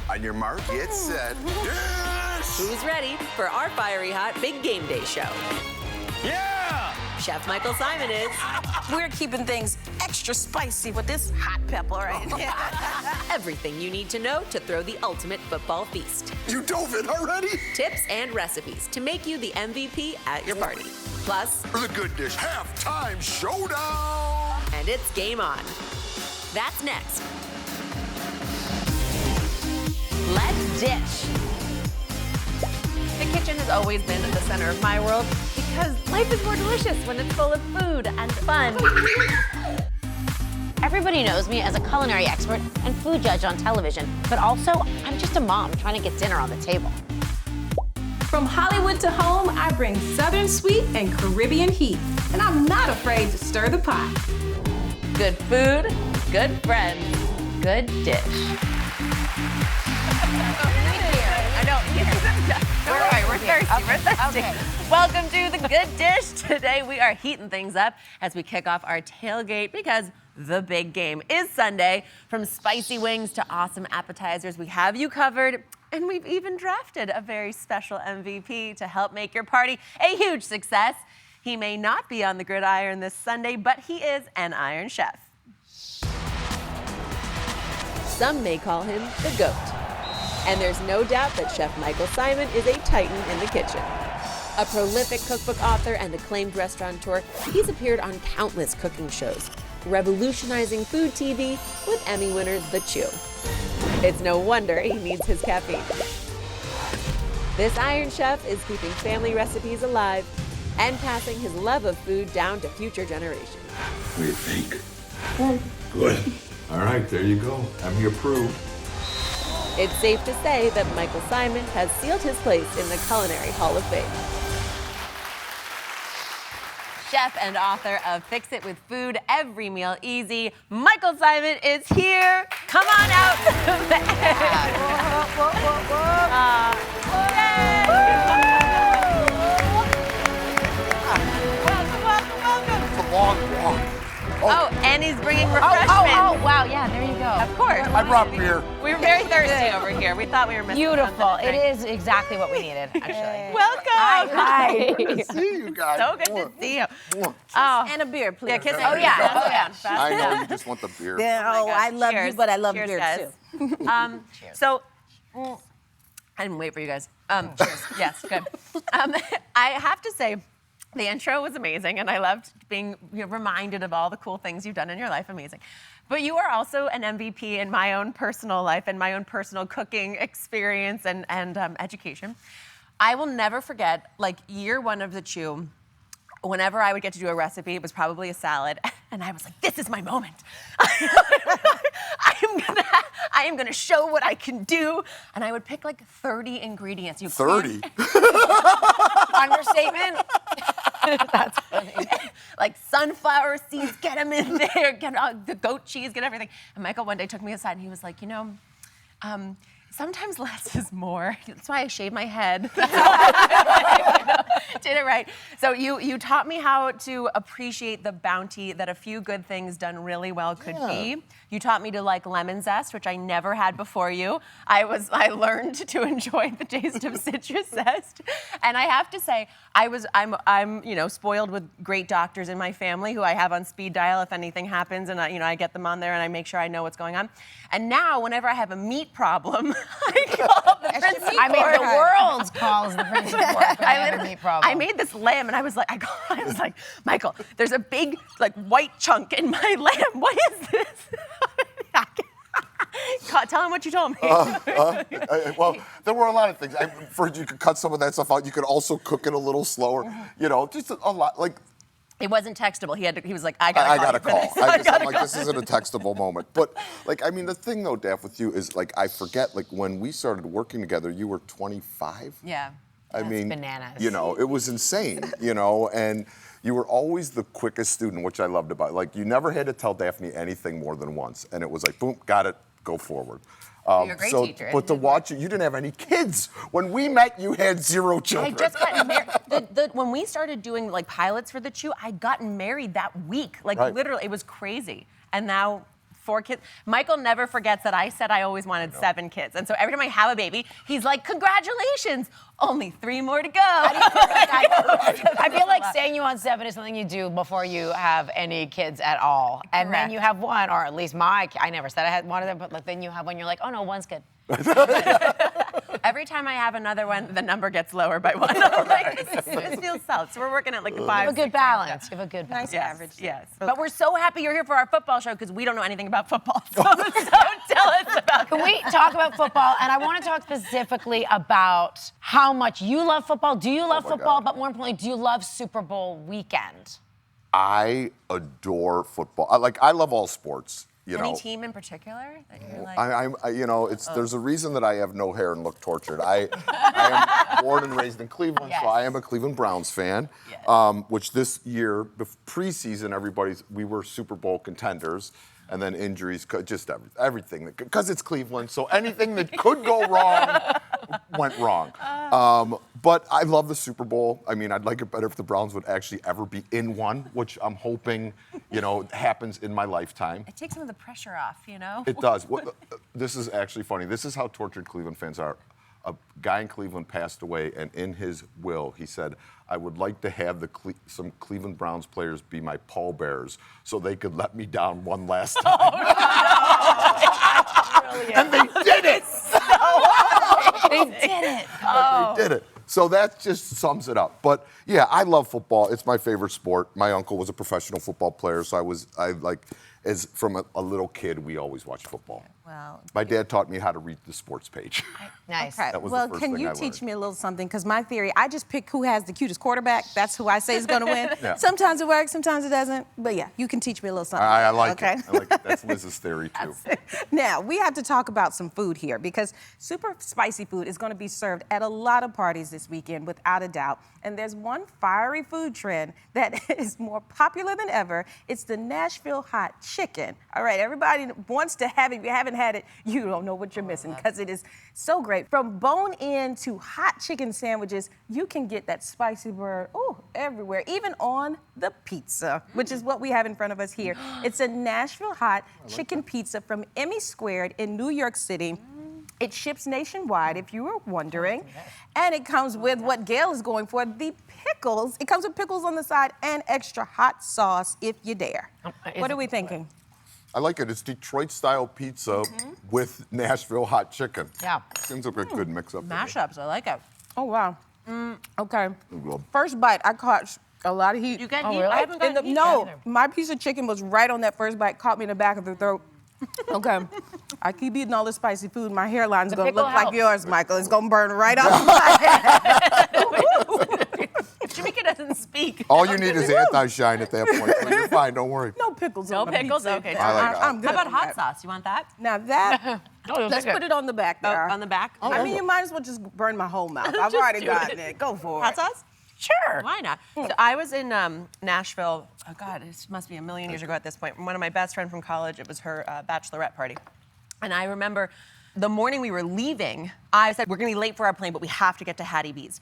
On your mark, get set. Dish! Who's ready for our fiery hot big game day show? Yeah! Chef Michael Symon is. We're keeping things extra spicy with this hot pepper right here. Everything you need to know to throw the ultimate football feast. You dove in already? Tips and recipes to make you the MVP at your party. Plus, For the Good Dish Halftime Showdown! and it's game on. That's next. Let's dish. The kitchen has always been at the center of my world because life is more delicious when it's full of food and fun. Everybody knows me as a culinary expert and food judge on television, but also I'm just a mom trying to get dinner on the table. From Hollywood to home, I bring Southern sweet and Caribbean heat, and I'm not afraid to stir the pot. Good food, good friends, good dish. I know. We're thirsty. We're thirsty. Okay. Welcome to the Good Dish. Today we are heating things up as we kick off our tailgate because the big game is Sunday. From spicy wings to awesome appetizers, we have you covered. And we've even drafted a very special MVP to help make your party a huge success. He may not be on the gridiron this Sunday, but he is an Iron Chef. Some may call him the GOAT. And there's no doubt that Chef Michael Symon is a titan in the kitchen. A prolific cookbook author and acclaimed restaurateur, he's appeared on countless cooking shows, revolutionizing food TV with Emmy winner The Chew. It's no wonder he needs his caffeine. This Iron Chef is keeping family recipes alive and passing his love of food down to future generations. What do you think? Good. All right, there you go. Emmy approved. It's safe to say that Michael Symon has sealed his place in the Culinary Hall of Fame. Chef and author of Fix It with Food, Every Meal Easy, Michael Symon is here. Come on out. Welcome. It's a long walk. Oh, and he's bringing refreshments. Oh, wow, yeah, there you go. Of course. I brought beer. We were very thirsty over here. We thought we were missing Beautiful. something to It drink. is exactly what we needed, actually. Welcome. Hi. Good to see you guys. So good to see you. Mwah. Oh, And a beer, please. yeah, kiss Oh, yeah. Pass it down. I know you just want the beer. Yeah, Oh oh, my I gosh. love Cheers. you, but I love Cheers, beer guys. too. So, I didn't wait for you guys. Cheers. Yes, good. I have to say, the intro was amazing, and I loved being reminded of all the cool things you've done in your life. Amazing. But you are also an MVP in my own personal life and my own personal cooking experience and education. I will never forget, like, year one of The Chew, whenever I would get to do a recipe, it was probably a salad, and I was like, this is my moment. I am gonna show what I can do. And I would pick like 30 ingredients. 30? Understatement? That's funny. Like sunflower seeds, get them in there, get the goat cheese, get everything. And Michael one day took me aside and he was like, sometimes less is more. That's why I shave my head. Did it right. So you taught me how to appreciate the bounty that a few good things done really well could be. You taught me to like lemon zest, which I never had before you. I learned to enjoy the taste of citrus zest. And I have to say, I'm spoiled with great doctors in my family who I have on speed dial if anything happens, and I get them on there and I make sure I know what's going on. And now whenever I have a meat problem, I call the Prince of I mean, the Pork. world calls the Prince of Pork. I made this lamb and I was like, Michael, there's a big like white chunk in my lamb. What is this? Tell him what you told me. Well, there were a lot of things. You could cut some of that stuff out. You could also cook it a little slower. Just a lot. Like, it wasn't textable. He was like, I got a call. I'm like, call. this isn't a textable moment. But the thing though, Daff, with you is like, I forget, like when we started working together, you were 25. Yeah. I mean, bananas. It was insane, and you were always the quickest student, which I loved about it. Like, you never had to tell Daphne anything more than once. And it was like, boom, got it, go forward. You're a great teacher. But to watch you didn't have any kids. When we met, you had 0 children. I just got married. When we started doing like pilots for The Chew, I'd gotten married that week. Like Right. literally, it was crazy. And now 4 kids. Michael never forgets that I said I always wanted 7 kids. And so every time I have a baby, he's like, congratulations, only 3 more to go. I feel like saying you want 7 is something you do before you have any kids at all. And then you have 1, or at least I never said I had one of them, but like, then you have 1, you're like, oh no, 1's good. Every time I have another one, the number gets lower by 1. I'm like, this feels solid. So we're working at like 5. You have a good balance. You have a good balance. Nice average. Yes. But we're so happy you're here for our football show because we don't know anything about football. So tell us about Can we talk about football? And I want to talk specifically about how much you love football. Do you love football? God. But more importantly, do you love Super Bowl weekend? I adore football. I love all sports. You any know, team in particular that you're like? There's a reason that I have no hair and look tortured. I am born and raised in Cleveland, so I am a Cleveland Browns fan. Yes. Which this year, preseason, we were Super Bowl contenders, and then injuries, just everything, because it's Cleveland. So anything that could go wrong went wrong. But I love the Super Bowl. I mean, I'd like it better if the Browns would actually ever be in one, which I'm hoping, happens in my lifetime. It takes some of the pressure off, you know? It does. This is actually funny. This is how tortured Cleveland fans are. A guy in Cleveland passed away, and in his will, he said, I would like to have some Cleveland Browns players be my pallbearers so they could let me down one last time. And they did it! They did it. They did it. So that just sums it up. But yeah, I love football. It's my favorite sport. My uncle was a professional football player, so from a little kid, we always watched football. Well, My dad taught me how to read the sports page. Nice. okay. That was the Well, first can thing you I teach learned. me a little something? Because my theory, I just pick who has the cutest quarterback. That's who I say is going to win. Yeah. Sometimes it works, sometimes it doesn't. But yeah, you can teach me a little something. I like okay? it. I like it. That's Liz's theory, too. Now, we have to talk about some food here because super spicy food is going to be served at a lot of parties this weekend, without a doubt. And there's one fiery food trend that is more popular than ever. It's the Nashville hot chicken. All right, everybody wants to have it. If you haven't had it, you don't know what you're missing because it is so great. From bone-in to hot chicken sandwiches, you can get that spicy bird everywhere, even on the pizza, which is what we have in front of us here. It's a Nashville hot chicken pizza from Emmy Squared in New York City. It ships nationwide, if you were wondering. And it comes with what Gail is going for, the pickles. It comes with pickles on the side and extra hot sauce, if you dare. What are we thinking? I like it. It's Detroit-style pizza with Nashville hot chicken. Yeah. Seems like a good mix-up. to me. Mashups, I like it. Oh, wow. Okay. Well, First bite, I caught a lot of heat. You get Oh, heat? really? I haven't gotten heat No, yet. my piece of chicken was right on that first bite, caught me in the back of the throat. Okay. I keep eating all this spicy food. My hairline's gonna pickle look like helps. yours, Michael. It's gonna burn right off my head. Jamaica doesn't speak. all you need is anti-shine at that point. So you're fine. Don't worry. No pickles No on the pickles? pizza. Okay. I like it. I'm good. How about on hot that. sauce? You want that? Now that, let's put it on the back Oh, there. on the back? I mean, you might as well just burn my whole mouth. I've Just already do gotten it. it. Go for Hot it. sauce? Sure. Why not? So I was in Nashville, oh God, it must be a million years ago at this point. One of my best friends from college, it was her bachelorette party. And I remember the morning we were leaving, I said, we're gonna be late for our plane, but we have to get to Hattie B's.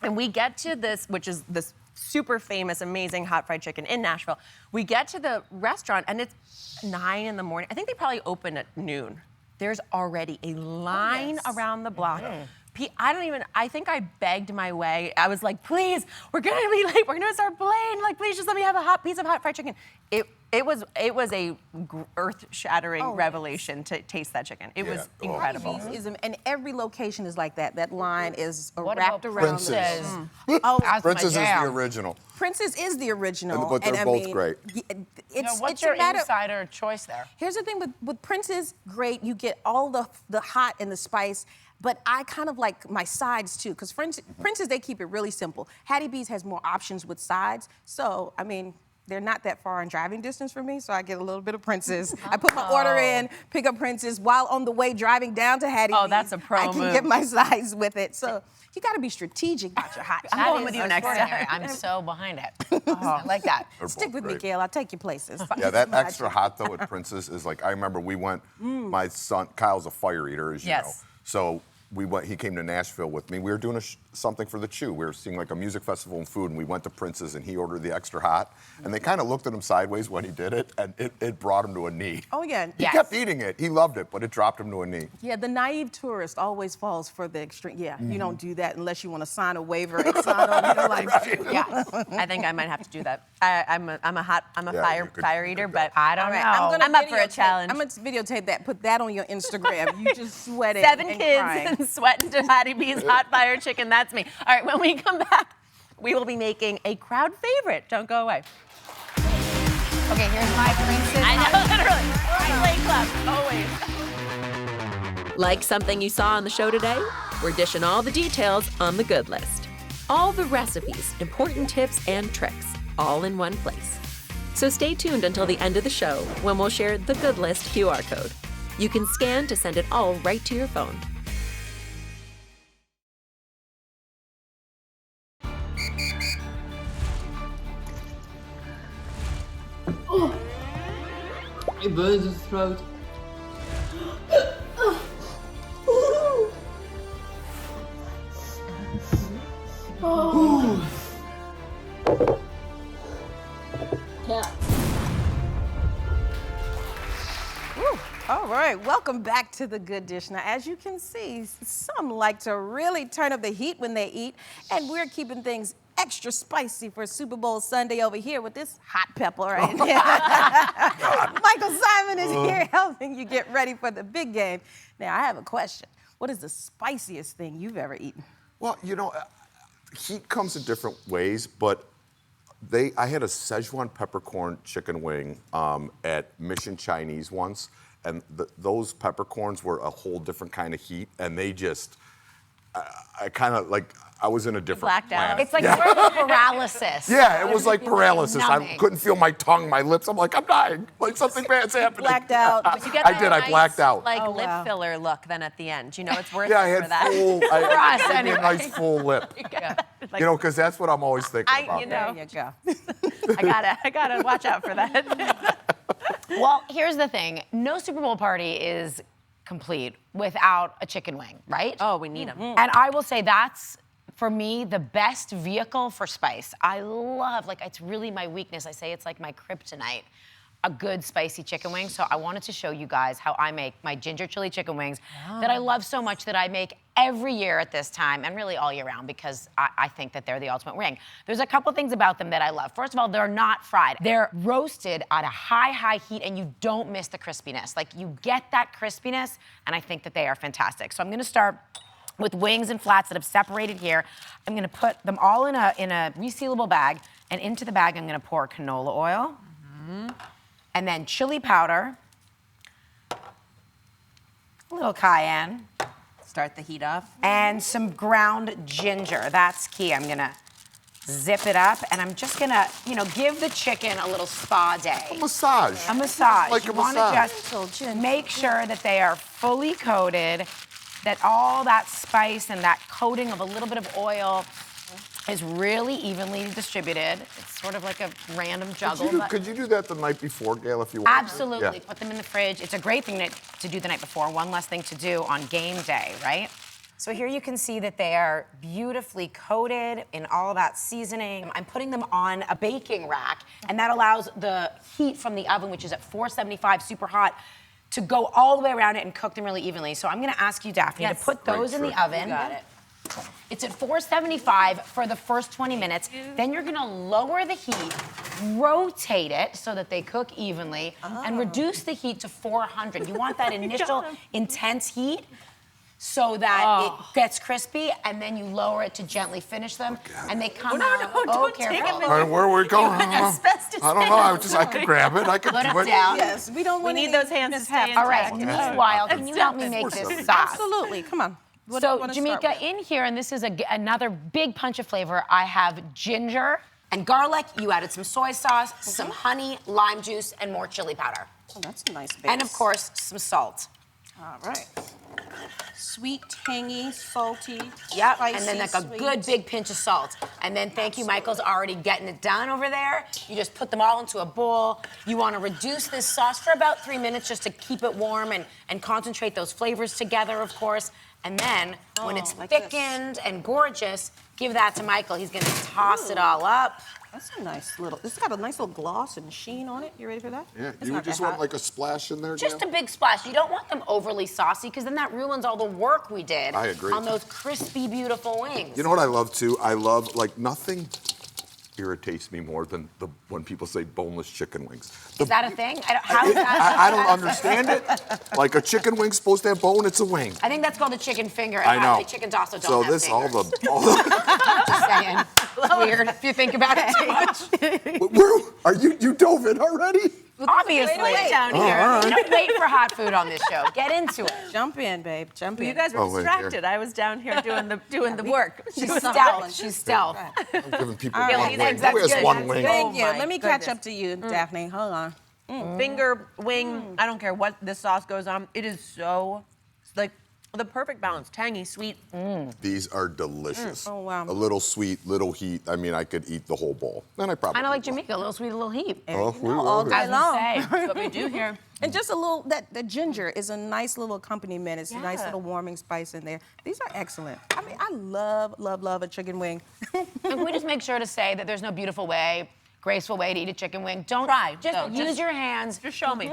And we get to this, which is this super famous, amazing hot fried chicken in Nashville. We get to the restaurant and it's 9 in the morning. I think they probably open at noon. There's already a line around the block. I think I begged my way. I was like, please, we're gonna be late. We're gonna miss our plane. Like, please just let me have a hot piece of hot fried chicken. It was a earth-shattering revelation to taste that chicken. It was incredible. And every location is like that. That line is What wrapped about around Prince's? Oh, That's Princess is my the jam. original. Princess is the original. But they're I both mean, great. It's What's it's your a matter. insider choice there? Here's the thing with Princess, great. You get all the hot and the spice. But I kind of like my sides too, because Princess, they keep it really simple. Hattie B's has more options with sides. So, I mean, they're not that far in driving distance for me, so I get a little bit of Princess. I put my order in, pick up Princess, while on the way driving down to Hattie B's. That's a pro I can move. get my sides with it. So you gotta be strategic about your hot. I'm going with you next Extraordinary. time. I'm so behind it. I like that. They're Stick both with me, great. Gail. I'll take you places. Yeah, that extra hot though at Princess is like, I remember we went, my son, Kyle's a fire eater, as you know. Yes. So he came to Nashville with me. We were doing something for the Chew. We were seeing like a music festival and food, and we went to Prince's, and he ordered the extra hot. And they kind of looked at him sideways when he did it, and it brought him to a knee. Oh, yeah. He kept eating it. He loved it, but it dropped him to a knee. Yeah, the naive tourist always falls for the extreme. Yeah, you don't do that unless you want to sign a waiver and sign on, Yeah, I think I might have to do that. I'm a fire eater, but I don't know. I'm up for a challenge. I'm gonna videotape that. Put that on your Instagram. You just sweating. 7 and kids crying. and sweating to Hattie B's hot fire chicken. That's me. All right, when we come back, we will be making a crowd favorite. Don't go away. Okay, here's my princess. I know, literally. Play club, always. Like something you saw on the show today? We're dishing all the details on the good list. All the recipes, important tips, and tricks, all in one place. So stay tuned until the end of the show when we'll share the good list QR code. You can scan to send it all right to your phone. It burns his throat. All right, welcome back to The Good Dish. Now, as you can see, some like to really turn up the heat when they eat, and we're keeping things extra spicy for Super Bowl Sunday over here with this hot pepper right here. Michael Symon is here helping you get ready for the big game. Now, I have a question. What is the spiciest thing you've ever eaten? Well, you know, heat comes in different ways, but I had a Szechuan peppercorn chicken wing at Mission Chinese once, and those peppercorns were a whole different kind of heat, and they just, I kind of like, I was in a different blacked out. planet. It's like sort of paralysis. Yeah, it was like paralysis. I numbing. couldn't feel my tongue, my lips. I'm like, I'm dying. Like something bad's happening. Blacked out. But you get I that did. I nice, blacked out. Like Oh, lip wow. filler look then at the end. You know, it's worth Yeah, I it for had that. full. I us, had anyway. a nice full lip. Like, You know, because that's what I'm always thinking about. you know. There you go. I gotta watch out for that. Well, here's the thing. No Super Bowl party is complete without a chicken wing, right? Oh, we need them. And I will say that's, for me, the best vehicle for spice. I love, like, it's really my weakness. I say it's like my kryptonite, a good spicy chicken wing. So I wanted to show you guys how I make my ginger chili chicken wings that I love so much that I make every year at this time and really all year round because I think that they're the ultimate wing. There's a couple things about them that I love. First of all, they're not fried. They're roasted at a high heat and you don't miss the crispiness. Like you get that crispiness and I think that they are fantastic. So I'm gonna start with wings and flats that I've separated here. I'm gonna put them all in a resealable bag, and into the bag I'm gonna pour canola oil, and then chili powder, a little cayenne, Start the heat off. and some ground ginger. That's key. I'm gonna zip it up, and I'm just gonna, give the chicken a little spa day. Massage. A massage. Like a You wanna massage. just make sure that they are fully coated, that all that spice and that coating of a little bit of oil is really evenly distributed. It's sort of like a random juggle. but- Could you do that the night before, Gail, if you want? Absolutely. Yeah. Put them in the fridge. It's a great thing to do the night before. One less thing to do on game day, right? So here you can see that they are beautifully coated in all that seasoning. I'm putting them on a baking rack, and that allows the heat from the oven, which is at 475, super hot, to go all the way around it and cook them really evenly. So I'm gonna ask you, Daphne, to put those in the oven. You got it. It's at 475 for the first 20 minutes. Then you're gonna lower the heat, rotate it so that they cook evenly, and reduce the heat to 400. You want that initial intense heat so that it gets crispy, and then you lower it to gently finish them, and they come out. don't take careful. them All right, where are we going? asbestos I don't know. I could grab it. I could Put it do it. down. Yes, we don't want need those hands to stay All right. intact. Meanwhile, can you help me make this sauce? Absolutely. Come on. What do you So, wanna start Jamaica, with? in here, and this is another big punch of flavor, I have ginger and garlic. You added some soy sauce, some honey, lime juice, and more chili powder. Oh, that's a nice base. And, of course, some salt. All right. Sweet, tangy, salty. Yep, spicy, and then like a sweet. good big pinch of salt. And then thank you, Michael's already getting it done over there. You just put them all into a bowl. You want to reduce this sauce for about 3 minutes just to keep it warm and concentrate those flavors together, of course. And then when it's like this. thickened and gorgeous, give that to Michael. He's gonna toss it all up. That's a nice little, it's got a nice little gloss and sheen on it. You ready for that? Yeah, It's you not just that want hot. like a splash in there, Just Gail? a big splash. You don't want them overly saucy because then that ruins all the work we did I agree. on those crispy, beautiful wings. You know what I love too? I love, like, nothing irritates me more than when people say boneless chicken wings. Is that a thing? How is that? I don't understand it. Like, a chicken wing's supposed to have bone, it's a wing. I think that's called a chicken finger. And I know. actually, chickens also don't So have this, fingers. all the Just saying. It's weird if you think about it too much. where, are you dove in already? Obviously. Wait down here. You don't wait for hot food on this show. Get into it. Jump in, babe. Jump in. You guys were Oh, wait, distracted. I was down here doing the work. She's stealth. She's stealth. I'm giving people right. one These wing. eggs, that's Who has good. one That's wing? good. Thank you. my Let me catch goodness. up to you, Daphne. Hold on. Finger, wing, I don't care what this sauce goes on. It is so, like, the perfect balance. Tangy, sweet. These are delicious. Oh, wow. A little sweet, little heat. I mean, I could eat the whole bowl. And I probably Kind of like will. Jamaica, a little sweet, a little heat. Oh, we all love day it. long. That's what we do here. And just a little, the ginger is a nice little accompaniment. It's a nice Yeah. little warming spice in there. These are excellent. I mean, I love a chicken wing. And can we just make sure to say that there's no beautiful way, graceful way to eat a chicken wing? Don't Try, Just though. use Just- your hands. Just show me.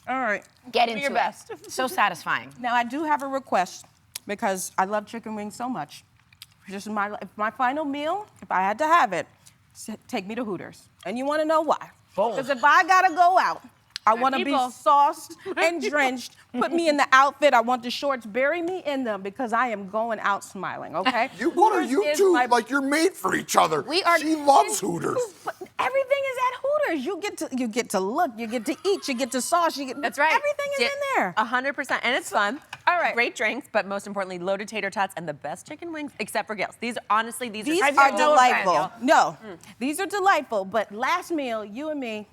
All right. Get into your it. best. So satisfying. Now, I do have a request because I love chicken wings so much. Just my final meal, if I had to have it, take me to Hooters. And you want to know why? Because if I got to go out, I want to be people. sauced and drenched. Put me in the outfit. I want the shorts. Bury me in them because I am going out smiling, okay? What are Hooters you is two? my- Like, you're made for each other. We are. She loves Hooters. But everything is at Hooters. You get to look. You get to eat. You get to sauce. You get. That's right. Everything is in there. 100%. And it's fun. All right. Great drinks, but most importantly, loaded tater tots and the best chicken wings, except for Gail's. These These are are delightful. No, these are delightful. But last meal, you and me,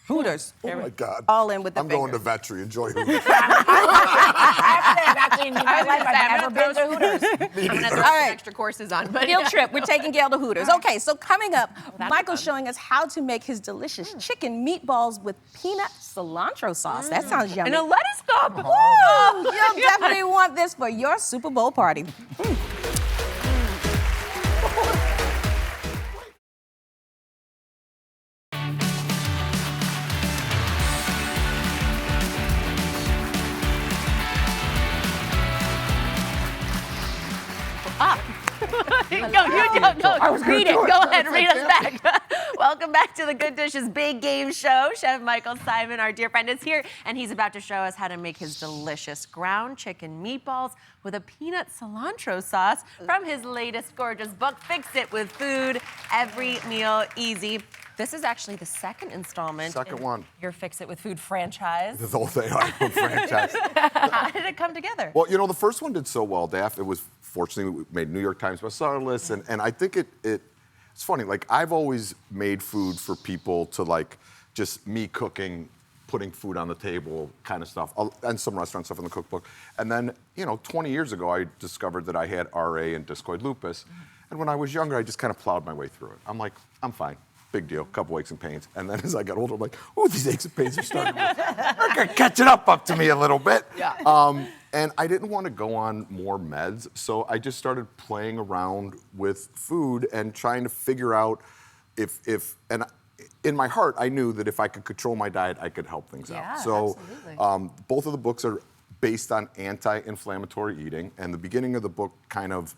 Hooters. Oh my God. All in with the I'm going to fingers. Vetri. Enjoy Hooters. I've actually in my life, I've never been to Hooters. I'm gonna throw All some right. extra courses on, but Field trip. We're taking Gail to Hooters. Okay, so coming up, Michael's showing us how to make his delicious chicken meatballs with peanut cilantro sauce. That sounds yummy. in a lettuce cup. Woo! You'll definitely want this for your Super Bowl party. Go. Read it. Go ahead, read us back. Welcome back to the Good Dishes Big Game Show. Chef Michael Symon, our dear friend, is here, and he's about to show us how to make his delicious ground chicken meatballs with a peanut cilantro sauce from his latest gorgeous book, Fix It with Food, Every Meal Easy. This is actually the second installment. Second in one. Your Fix It with Food franchise. The whole thing, our own franchise. How did it come together? Well, you know, the first one did so well, Daph. It was, fortunately, we made New York Times bestseller list, and I think it's funny. Like, I've always made food for people to, like, just me cooking, putting food on the table kind of stuff, and some restaurant stuff in the cookbook. And then, 20 years ago, I discovered that I had RA and discoid lupus. And when I was younger, I just kind of plowed my way through it. I'm like, I'm fine. Big deal, couple aches and pains. And then as I got older, I'm like, oh, these aches and pains are starting to catch it up to me a little bit. Yeah. And I didn't want to go on more meds, so I just started playing around with food and trying to figure out and in my heart, I knew that if I could control my diet, I could help things Yeah, out. So absolutely. both of the books are based on anti-inflammatory eating, and the beginning of the book kind of,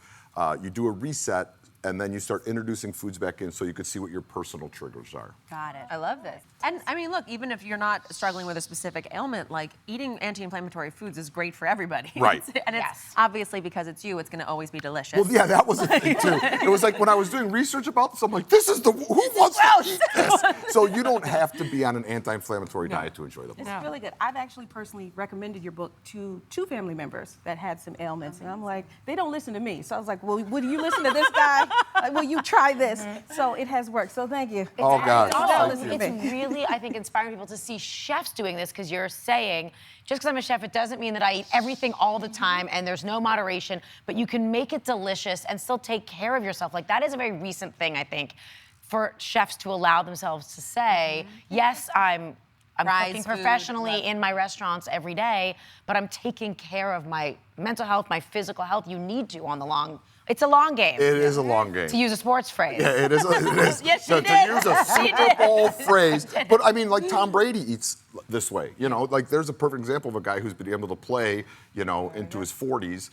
you do a reset, and then you start introducing foods back in so you could see what your personal triggers are. Got it. I love this. And I mean, look, even if you're not struggling with a specific ailment, like eating anti-inflammatory foods is great for everybody. Right. And it's Yes. obviously because it's you, it's going to always be delicious. Well, yeah, that was the thing too. It was like when I was doing research about this, I'm like, who wants to eat this? So you don't have to be on an anti-inflammatory diet to enjoy the book. It's really good. I've actually personally recommended your book to 2 family members that had some ailments, and I'm like, they don't listen to me. So I was like, well, would you listen to this guy? Will you try this? So it has worked. So thank you. Oh, God. It's really, I think, inspiring people to see chefs doing this because you're saying, just because I'm a chef, it doesn't mean that I eat everything all the time and there's no moderation, but you can make it delicious and still take care of yourself. Like, that is a very recent thing, I think, for chefs to allow themselves to say, yes, I'm Rise cooking food, professionally love. in my restaurants every day, but I'm taking care of my mental health, my physical health. You need to on the long. It's a long game. It is a long game. To use a sports phrase. Yeah, it is. It is. Yes, to, she did. to use a Super Bowl phrase. But I mean, like Tom Brady eats this way. You know, like there's a perfect example of a guy who's been able to play, you know, into his 40s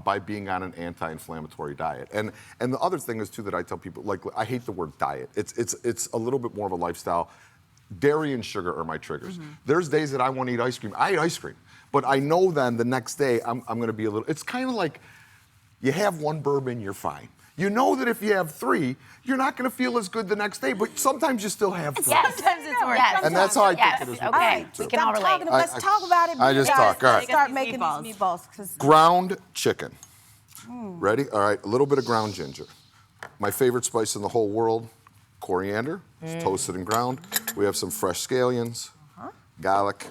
by being on an anti-inflammatory diet. And the other thing is too that I tell people, like I hate the word diet. It's a little bit more of a lifestyle. Dairy and sugar are my triggers. There's days that I want to eat ice cream. I eat ice cream, but I know then the next day I'm going to be a little. It's kind of like. You have one bourbon, you're fine. You know that if you have 3, you're not going to feel as good the next day, but sometimes you still have 3. Yes. Sometimes it's worse. Yes. And that's how I think it is with Okay. food, too. We can all relate. Let's talk about it. I just guys. talk, all right. Let's start These making meatballs. these meatballs. 'Cause Ground chicken. Ready? All right, a little bit of ground ginger. My favorite spice in the whole world, coriander. It's toasted and ground. We have some fresh scallions, garlic,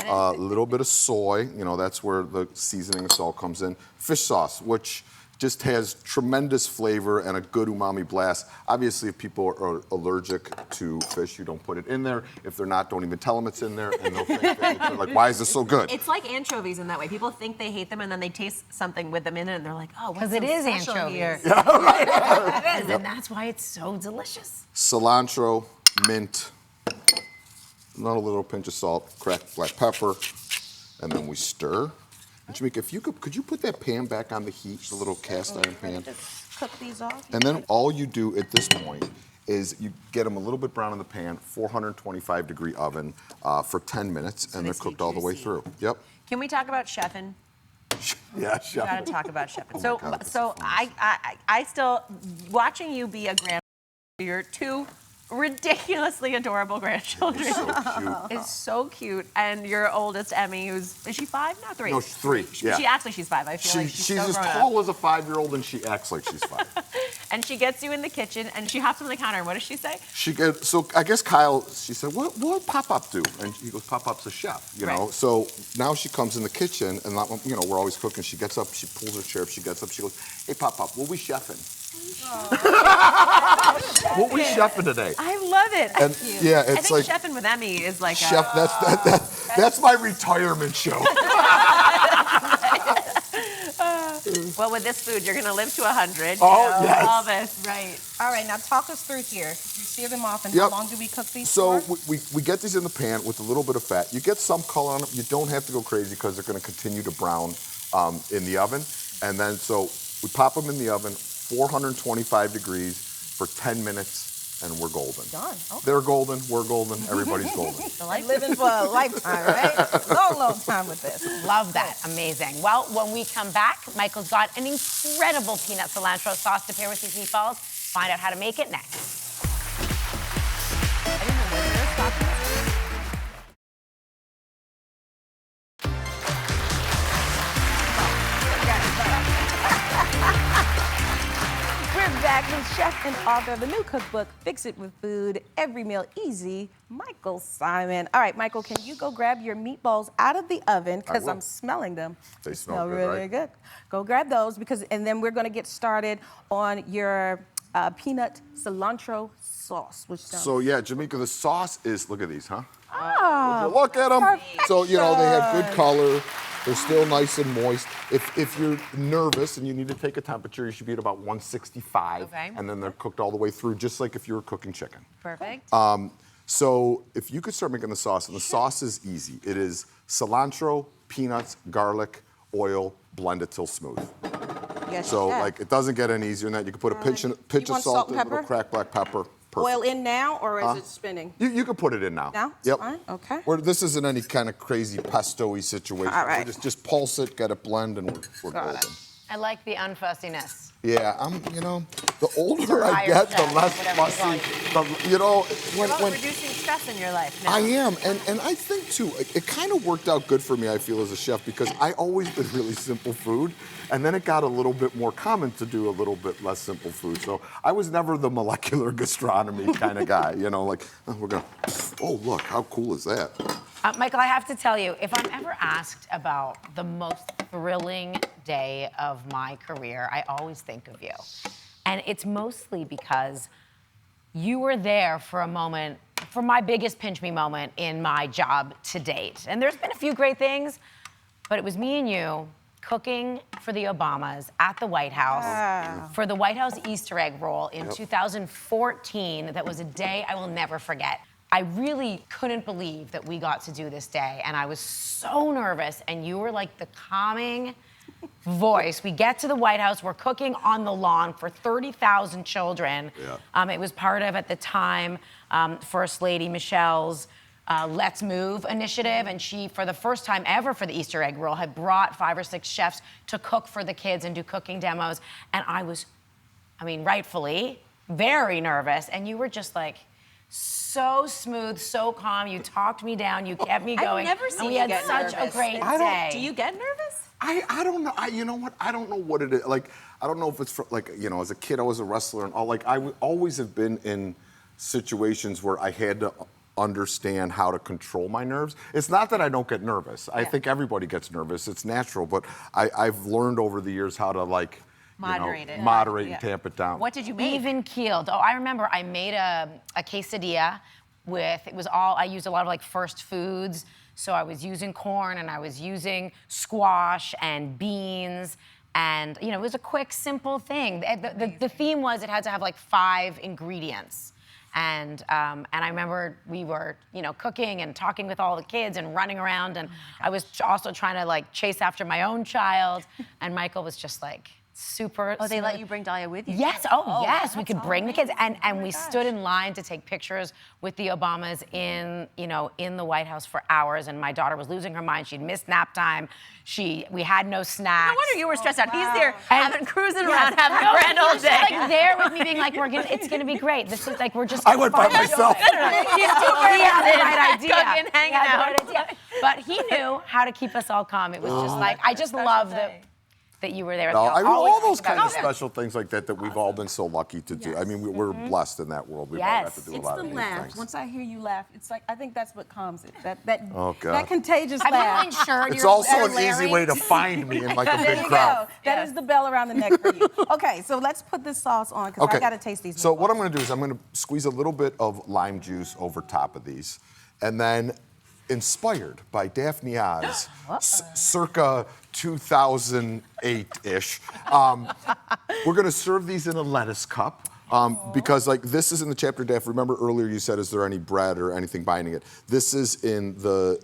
a little bit of soy. You know, that's where the seasoning of salt comes in. Fish sauce, which just has tremendous flavor and a good umami blast. Obviously, if people are allergic to fish, you don't put it in there. If they're not, don't even tell them it's in there, and they'll think that they're like, why is this so good? It's like anchovies in that way. People think they hate them, and then they taste something with them in it, and they're like, oh, what's Because so it is special anchovies. here? It is, and that's why it's so delicious. Cilantro, mint, another little pinch of salt, cracked black pepper, and then we stir. And Jamaica, if you could you put that pan back on the heat, the little cast iron pan? just cook these off. And then all you do at this point is you get them a little bit brown in the pan, 425 degree oven for 10 minutes, and they're cooked all the way through. Yep. Can we talk about chefing? Yeah, We gotta chef. talk about chefing. Oh my God, this so is fun. I still watching you be a grandmother, your 2 ridiculously adorable grandchildren. So cute. Is so cute, and your oldest Emmy, is she 5? No, 3. No, she's 3. Yeah. She acts like she's 5. I feel like she's so as grown tall up. as a 5-year-old, and she acts like she's 5. And she gets you in the kitchen, and she hops on the counter. And what does she say? So I guess Kyle, she said, what would Pop-Up do? And he goes, Pop-Up's a chef, you know? Right. So now she comes in the kitchen, and you know, we're always cooking. She gets up, she pulls her chair, she gets up, she goes, hey, Pop-Up, what we chefing? What we chefing today? I love it. And yeah, I it's think like chefing with Emmy is like chef. That's my retirement show. Well, with this food, you're gonna live to 100. Oh, yes. All this. Right. All right, now talk us through here. You sear them off, and Yep. how long do we cook these So for? we get these in the pan with a little bit of fat. You get some color on them. You don't have to go crazy because they're going to continue to brown in the oven. And then so we pop them in the oven, 425 degrees for 10 minutes, and we're golden. Done. Okay. They're golden. We're golden. Everybody's golden. Living for a lifetime, right? Long time with this. Love that. Amazing. Well, when we come back, Michael's got an incredible peanut cilantro sauce to pair with these meatballs. Find out how to make it next. We're back with chef and author of the new cookbook, Fix It with Food, Every Meal Easy, Michael Symon. All right, Michael, can you go grab your meatballs out of the oven? Because will. I'm smelling them. They smell good, really right? good. Go grab those, and then we're going to get started on your peanut cilantro sauce, which sounds So yeah, Jamaica, the sauce is, look at these, huh? Ah, Look at them. So, you know, they have good perfection. color. They're still nice and moist. If you're nervous and you need to take a temperature, you should be at about 165. Okay. And then they're cooked all the way through, just like if you were cooking chicken. Perfect. So if you could start making the sauce, and the sauce is easy. It is cilantro, peanuts, garlic, oil, blend it till smooth. Yes, So chef. like it doesn't get any easier than that. You can put a pinch of want salt, salt a and little pepper? cracked black pepper. Perfect. Oil in now, or is it spinning? You can put it in now. Now? It's Yep. fine? Okay. This isn't any kind of crazy pesto-y situation. All right. Just pulse it, get it blend, and we're Got golden. it. I like the unfussiness. Yeah, the older I Higher get, the chef, less whatever you fussy. When About reducing stress in your life now. I am, and I think too, it kind of worked out good for me, I feel, as a chef, because I always did really simple food, and then it got a little bit more common to do a little bit less simple food. So I was never the molecular gastronomy kind of guy, like, oh, look, how cool is that? Michael, I have to tell you, if I'm ever asked about the most thrilling day of my career, I always think of you. And it's mostly because you were there for a moment, for my biggest pinch me moment in my job to date. And there's been a few great things, but it was me and you cooking for the Obamas at the White House for the White House Easter egg roll in 2014. That was a day I will never forget. I really couldn't believe that we got to do this day, and I was so nervous, and you were like the calming voice. We get to the White House, we're cooking on the lawn for 30,000 children. Yeah. It was part of, at the time, First Lady Michelle's Let's Move initiative, and she, for the first time ever for the Easter egg roll, had brought 5 or 6 chefs to cook for the kids and do cooking demos, and I was, rightfully, very nervous, and you were just like, so smooth, so calm. You talked me down. You kept me going. I've never seen and we you had get such nervous. a great day. Do you get nervous? I don't know. You know what? I don't know what it is. Like, I don't know if it's for, like, as a kid, I was a wrestler and all. Like, I would always have been in situations where I had to understand how to control my nerves. It's not that I don't get nervous. I think everybody gets nervous. It's natural. But I've learned over the years how to, like, Moderate it. moderate and tamp it down. What did you make? Even keeled. Oh, I remember I made a quesadilla with, I used a lot of like first foods. So I was using corn and I was using squash and beans. And, it was a quick, simple thing. The theme was it had to have like 5 ingredients. And I remember we were, cooking and talking with all the kids and running around. And I was also trying to like chase after my own child. And Michael was just like, super. Oh, they let you bring Dahlia with you? Yes. Oh, yes. We could bring the kids, and we stood in line to take pictures with the Obamas in the White House for hours. And my daughter was losing her mind. She'd missed nap time. We had no snacks. No wonder you were stressed out. He's there cruising around, Yes. having a grand old day. He's like there with me, being like, it's gonna be great. This is like we're just. I went by myself. He's super He had the right idea. cooking, hanging He had out. the right idea. But he knew how to keep us all calm. It was just like I just love that you were there. No, Always all those think about kind of it. special things like that we've all been so lucky to do. I mean, we're blessed in that world. We've all got to do a It's lot the of neat laugh. things. Once I hear you laugh, it's like I think that's what calms it. That Oh, God. that contagious Have laugh. you insured It's your also an larynx? easy way to find me in like a There big you crowd. go. That is the bell around the neck for you. Okay, so let's put this sauce on because I got to taste these. So meatballs. what I'm going to do is I'm going to squeeze a little bit of lime juice over top of these, and then, inspired by Daphne Oz, circa 2008-ish, we're going to serve these in a lettuce cup. Because like this is in the chapter, Daph, remember earlier you said, is there any bread or anything binding it? This is in the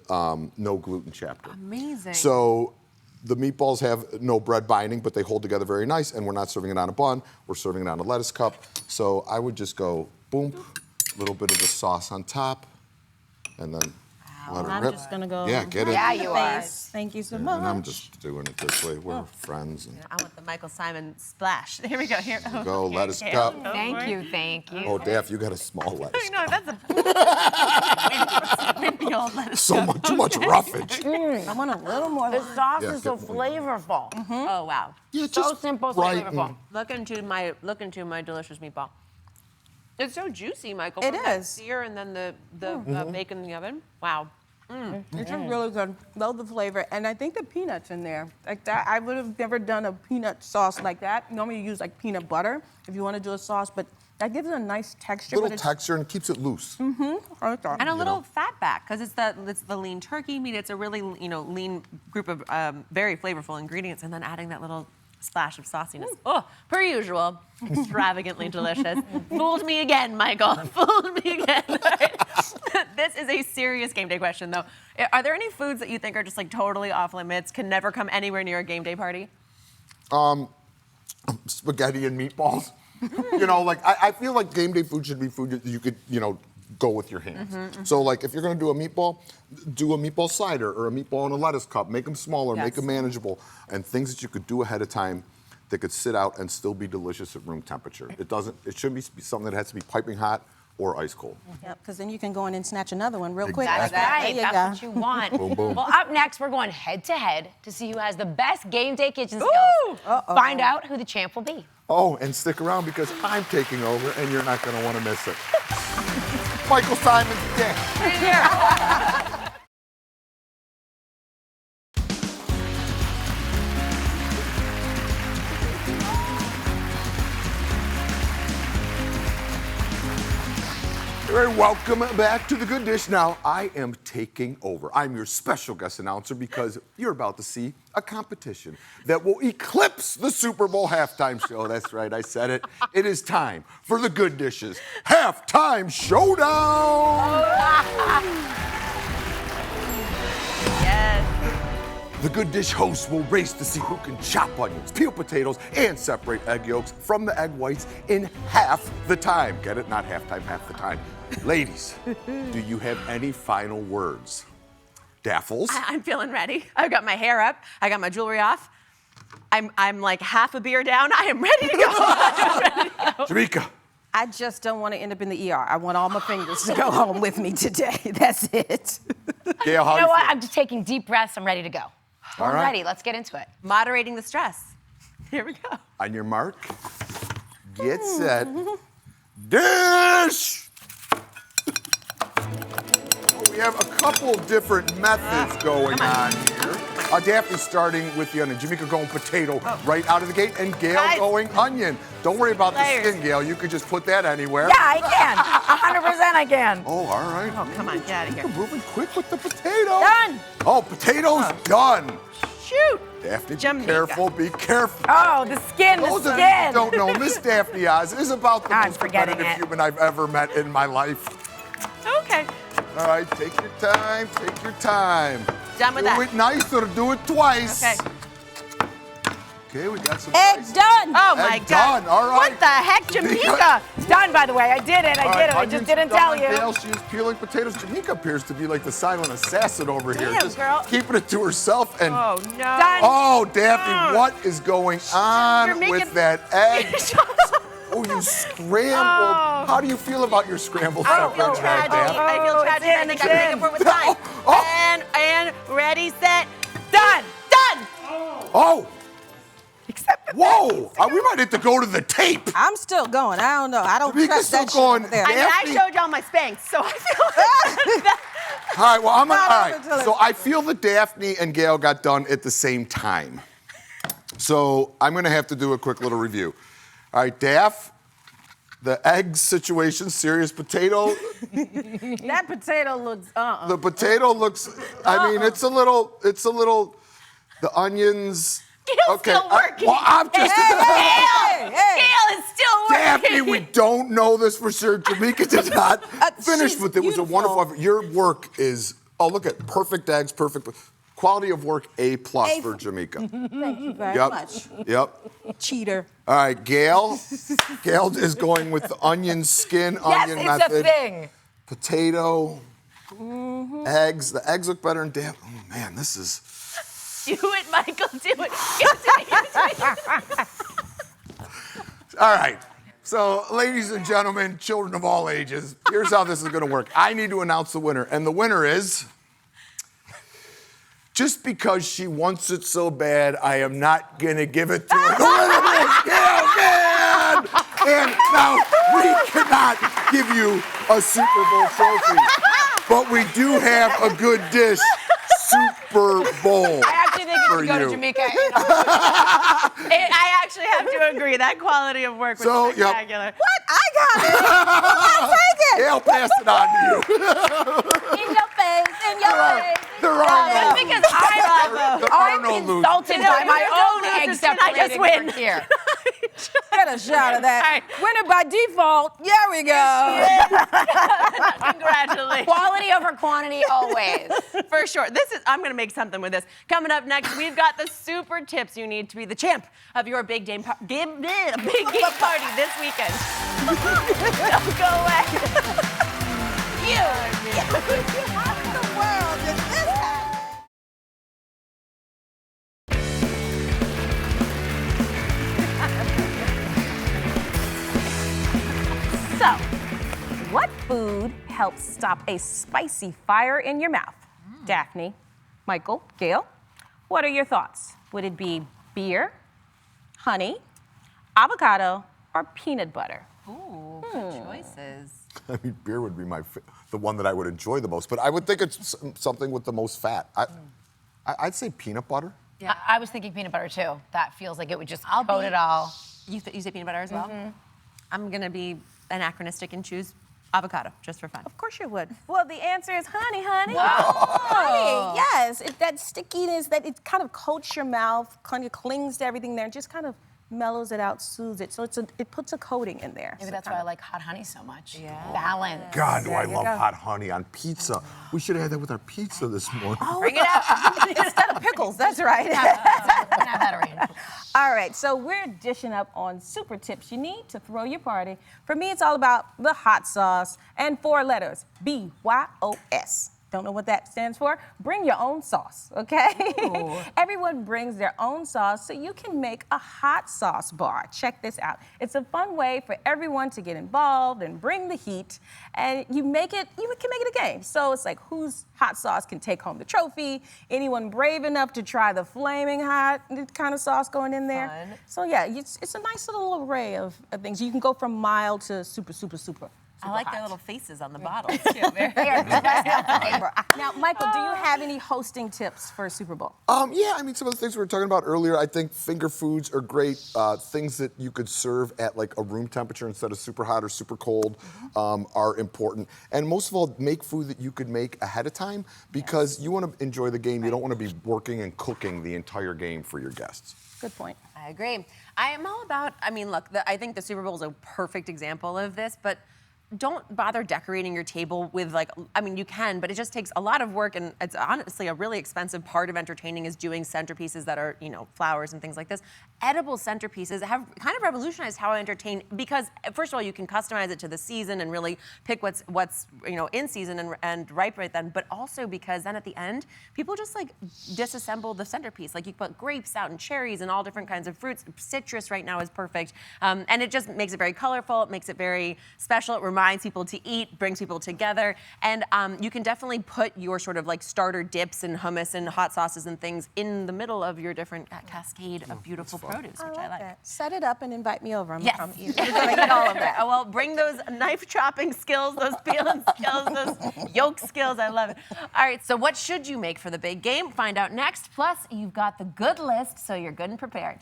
no gluten chapter. Amazing. So the meatballs have no bread binding, but they hold together very nice, and we're not serving it on a bun, we're serving it on a lettuce cup. So I would just go boom, a little bit of the sauce on top, and then let it I'm rip. just gonna go. Yeah, get it. Yeah, you are. Thank you so And much. I'm just doing it this way. We're friends. And I want the Michael Symon splash. Here we go. Here. go, here, lettuce here. cup. Thank you. Oh, Daph, you got a small lettuce. No, that's a wimpy old lettuce. So much, too much roughage. I want a little more. The sauce Yeah, is so get one. flavorful. Oh wow. Yeah, So just simple, so right. flavorful. Look into my delicious meatball. It's so juicy, Michael. It from that is. sear and then the bacon in the oven. Wow. It's just really good. Love the flavor, and I think the peanuts in there, like that. I would have never done a peanut sauce like that. Normally you use like peanut butter if you want to do a sauce, but that gives it a nice texture. Little but it's, texture and keeps it loose. I like that. And a little fat back because it's the lean turkey meat. It's a really lean group of very flavorful ingredients, and then adding that little splash of sauciness. Oh, per usual, extravagantly delicious. Fooled me again, Michael. Fooled me again. All right. This is a serious game day question, though. Are there any foods that you think are just like totally off limits, can never come anywhere near a game day party? Spaghetti and meatballs. Like I feel like game day food should be food that you could, go with your hands. So like if you're gonna do a meatball slider or a meatball in a lettuce cup, make them smaller, make them manageable, and things that you could do ahead of time that could sit out and still be delicious at room temperature. It shouldn't be something that has to be piping hot or ice cold. Yep, because then you can go in and snatch another one real quick. That's right. There you That's go. what you want. Boom, boom. Well, up next, we're going head to head to see who has the best game day kitchen skills. Uh-oh. Find out who the champ will be. Oh, and stick around because I'm taking over and you're not gonna wanna miss it. Michael Symon's dick. Very welcome back to The Good Dish. Now, I am taking over. I'm your special guest announcer because you're about to see a competition that will eclipse the Super Bowl halftime show. That's right, I said it. It is time for The Good Dish's Halftime Showdown! Yes. The Good Dish hosts will race to see who can chop onions, peel potatoes, and separate egg yolks from the egg whites in half the time. Get it? Not halftime, half the time. Ladies, do you have any final words? Daffles? I'm feeling ready. I've got my hair up. I got my jewelry off. I'm like half a beer down. I am ready to go. Jamaica? I just don't want to end up in the ER. I want all my fingers to go home with me today. That's it. Gail, how You know what? feel? I'm just taking deep breaths. I'm ready to go. All I'm right. ready. Let's get into it. Moderating the stress. Here we go. On your mark, get set, dish! We have a couple different methods going on here. Daphne's starting with the onion. Jamaica going potato right out of the gate, and Gail Guys. going onion. Don't worry about Layers. the skin, Gail. You could just put that anywhere. Yeah, I can. 100% I can. Oh, all right. Oh, come on, get out of here. You're moving quick with the potato. Done. Oh, potato's done. Shoot. Daphne, be Jamaica. careful, be careful. Oh, the skin, Those the of you who skin. don't know, Miss Daphne Oz is about the I'm most forgetting competitive it. human I've ever met in my life. Okay. All right, take your time, take your time. Done with do that. it nice or do it twice. Okay. Okay, we got some. Egg rice. done. Oh my Egg God. done, all right. What the heck, Jamaica? Done, by the way. I did it. All I right, did it. I onions just didn't done tell on you. Gail. She's peeling potatoes. Jamaica appears to be like the silent assassin over here. Damn, Just girl. keeping it to herself. And Oh no. Done. oh, Daphne, what is going on You're making- with that egg? Oh, you scrambled. Oh. How do you feel about your scrambled I separate feel egg, tragic. Daph? I feel Oh, tragic. it's I in, think it's I'm taking in. it with time. Oh. And ready, set, Done. done. Oh, Except the whoa. We might have to go to the tape. I'm still going. I don't know. I don't Jamaica's trust still that going. shit over there. I mean, Daphne- I showed y'all my Spanx, so I feel All right, well, all Not right. over till So I feel that Daphne and Gail got done at the same time. So I'm going to have to do a quick little review. All right, Daph, the egg situation, serious potato. That potato looks The potato looks, I mean, it's a little, the onions. Gail's still working. well, I'm just. Gail is still working. Daphne, we don't know this for sure. Jamaica did not finish she's with it. It was a beautiful. wonderful effort. Your work is, oh, look at perfect eggs, perfect. Quality of work, A+ for Jamaica. Thank you very Yep. much. Yep. Cheater. All right, Gail. Gail is going with the onion skin, Yes, onion it's method. a thing. Potato, eggs. The eggs look better in Daph. Oh, man, this is. Do it, Michael. Do it. Give it to me. Give it to me. All right. So, ladies and gentlemen, children of all ages, here's how this is going to work. I need to announce the winner, and the winner is. Just because she wants it so bad, I am not going to give it to her. The winner is Gail Mann! And now, we cannot give you a Super Bowl trophy, but we do have a Good Dish Super Bowl I actually think for we should go to you. Jamaica. I actually have to agree. That quality of work was So, yep. spectacular. What? I got it. I'll take it. Gail, pass it on to you. In your face. In your face. There are Just no because I love There are I'm no losers. insulted You know, by my there's no own losers. egg Can I just separating win? work here. Get a shot of that. All right. Winner by default. There we go. Congratulations. Quality over quantity always. For sure. I'm going to make something with this. Coming up next, we've got the super tips you need to be the champ of your big game party this weekend. Don't go away. How in the world did this happen? So, what food helps stop a spicy fire in your mouth? Daphne, Michael, Gail, what are your thoughts? Would it be beer, honey, avocado, or peanut butter? Ooh, good choices. I mean, beer would be the one that I would enjoy the most, but I would think it's something with the most fat. I'd say peanut butter. Yeah. I was thinking peanut butter too. That feels like it would just coat it all. You say peanut butter as well? I'm going to be anachronistic and choose Avocado, just for fun. Of course you would. Well, the answer is honey, honey. Whoa. Honey, yes. That stickiness, that it kind of coats your mouth, kind of clings to everything there, and just kind of mellows it out, soothes it. So it puts a coating in there. Maybe So that's kind why I of- like hot honey so much. Yeah. Balance. God, do I you love go. hot honey on pizza. We should have had that with our pizza this morning. Bring it up. Instead of pickles, that's right. We can have that arranged. All right, so we're dishing up on super tips you need to throw your party. For me, it's all about the hot sauce and 4 letters, BYOS. Don't know what that stands for? Bring your own sauce, okay? Everyone brings their own sauce, so you can make a hot sauce bar. Check this out. It's a fun way for everyone to get involved and bring the heat, and you can make it a game. So it's like whose hot sauce can take home the trophy, anyone brave enough to try the flaming hot kind of sauce going in there. Fun. So yeah, it's a nice little array of things. You can go from mild to super, super, super. I like hot. their little faces on the bottles too. Very Now, Michael, do you have any hosting tips for Super Bowl? Yeah, I mean, some of the things we were talking about earlier, I think finger foods are great. Things that you could serve at like a room temperature instead of super hot or super cold are important. And most of all, make food that you could make ahead of time because you want to enjoy the game. You don't want to be working and cooking the entire game for your guests. Good point. I agree. I am all about, I mean, look, I think the Super Bowl is a perfect example of this, but don't bother decorating your table with like, I mean, you can, but it just takes a lot of work, and it's honestly a really expensive part of entertaining is doing centerpieces that are, flowers and things like this. Edible centerpieces have kind of revolutionized how I entertain because, first of all, you can customize it to the season and really pick what's in season and ripe right then, but also because then at the end, people just like disassemble the centerpiece. Like you put grapes out and cherries and all different kinds of fruits. Citrus right now is perfect. And it just makes it very colorful. It makes it very special. It reminds people to eat, brings people together. And you can definitely put your sort of like starter dips and hummus and hot sauces and things in the middle of your different cascade of beautiful produce, which I like. That. Set it up and invite me over. I'm Yes. gonna eat all of that. Oh, well, bring those knife chopping skills, those peeling skills, those yolk skills. I love it. All right, so what should you make for the big game? Find out next. Plus, you've got the good list, so you're good and prepared.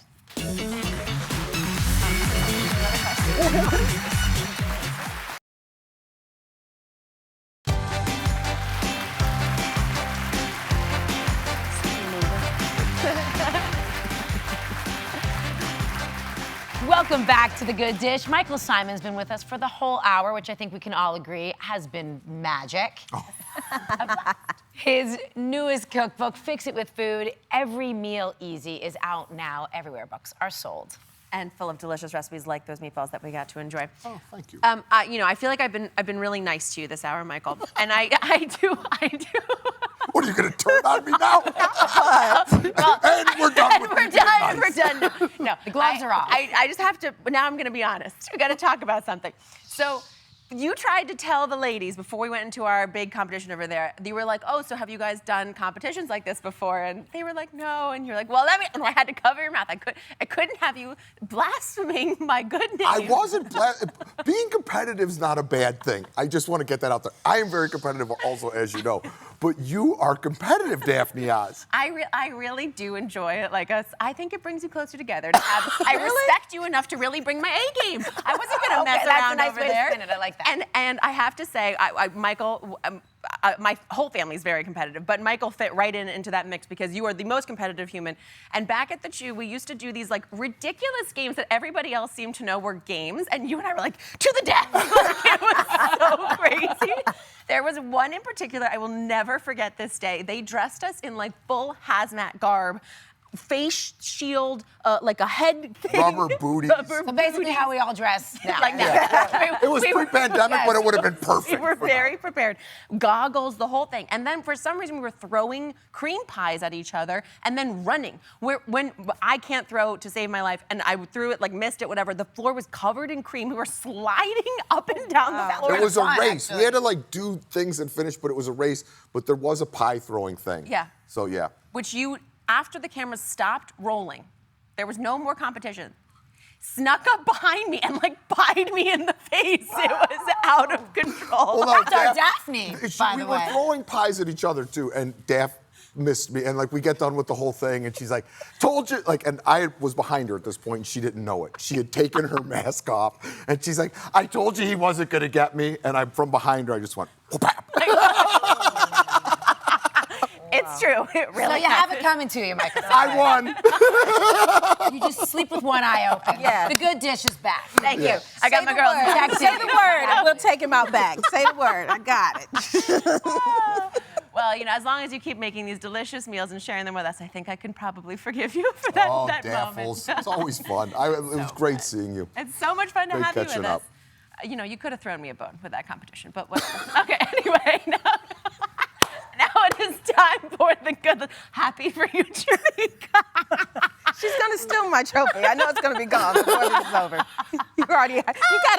Welcome back to The Good Dish. Michael Symon's been with us for the whole hour, which I think we can all agree has been magic. His newest cookbook, Fix It With Food, Every Meal Easy, is out now everywhere books are sold. And full of delicious recipes like those meatballs that we got to enjoy. Oh, thank you. I feel like I've been really nice to you this hour, Michael, and I do. What, are you going to turn on me now? And we're done with We're it. done. We're done. No, The gloves are off. I just have to. Now I'm going to be honest. We got to talk about something. So. You tried to tell the ladies before we went into our big competition over there. You were like, "Oh, so have you guys done competitions like this before?" And they were like, "No." And you're like, "Well, let me." And I had to cover your mouth. I couldn't have you blaspheming my good name. I wasn't. Being competitive is not a bad thing. I just want to get that out there. I am very competitive also, as you know. But you are competitive, Daphne Oz. I really do enjoy it. Like us, I think it brings you closer together. To have, I respect you enough to really bring my A game. I wasn't gonna mess Okay, that's a around nice over way to there. spin it. I like that. And I have to say, Michael, my whole family is very competitive, but Michael fit right into that mix because you are the most competitive human. And back at the Chew, we used to do these like ridiculous games that everybody else seemed to know were games, and you and I were like, to the death. It was so crazy. There was one in particular, I will never forget this day. They dressed us in like full hazmat garb, face shield, like a head thing. Rubber booties. So basically how we all dress now. Like that. It was pre-pandemic, but it would have been We perfect. were for very that. prepared. Goggles, the whole thing. And then for some reason we were throwing cream pies at each other and then running. When I can't throw to save my life, and I threw it, like missed it, whatever, the floor was covered in cream. We were sliding up and down the floor. It was a fun, race. actually. We had to like do things and finish, but it was a race. But there was a pie throwing thing. Yeah. So yeah. Which you, after the cameras stopped rolling, there was no more competition, snuck up behind me and like pied me in the face. It was out of control. Well, no, That's our Daphne, by we the were way. throwing pies at each other too, and missed me. And like we get done with the whole thing and she's like, told you, like, and I was behind her at this point and she didn't know it. She had taken her mask off and she's like, I told you he wasn't gonna get me. And I'm from behind her, I just went, whoop-ap. It's true. It really So you have it coming to you, Michael. I won. You just sleep with one eye open. Yeah. The good dish is back. Thank you. I got my girls. Say the word. We'll take him out back. Say the word. I got it. Well, you know, as long as you keep making these delicious meals and sharing them with us, I think I can probably forgive you for that, Oh, that Daffles. moment. It's always fun. It was great seeing you. It's so much fun to Great have you catching with up. us. You know, you could have thrown me a bone with that competition, but whatever. Okay, anyway, now it is time for the good. Happy for you, Jamaica. She's gonna steal my trophy. I know it's gonna be gone before this is over. You got it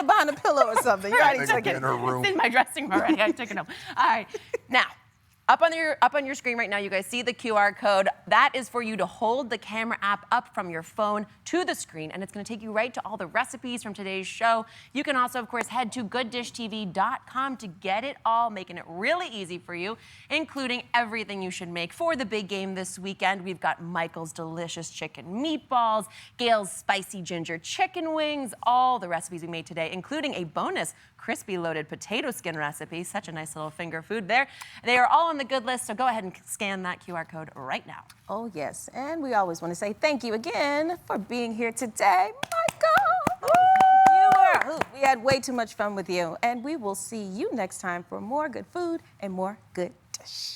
behind a pillow or something. You already took it. In her room. It's in my dressing room already. I took it home. All right, now. Up on your screen right now, you guys see the QR code. That is for you to hold the camera app up from your phone to the screen, and it's going to take you right to all the recipes from today's show. You can also, of course, head to gooddishtv.com to get it all, making it really easy for you, including everything you should make for the big game this weekend. We've got Michael's delicious chicken meatballs, Gail's spicy ginger chicken wings, all the recipes we made today, including a bonus crispy loaded potato skin recipe. Such a nice little finger food there. They are all on the good list, so go ahead and scan that QR code right now. Oh, yes. And we always want to say thank you again for being here today, Michael. We had way too much fun with you. And we will see you next time for more good food and more good dish.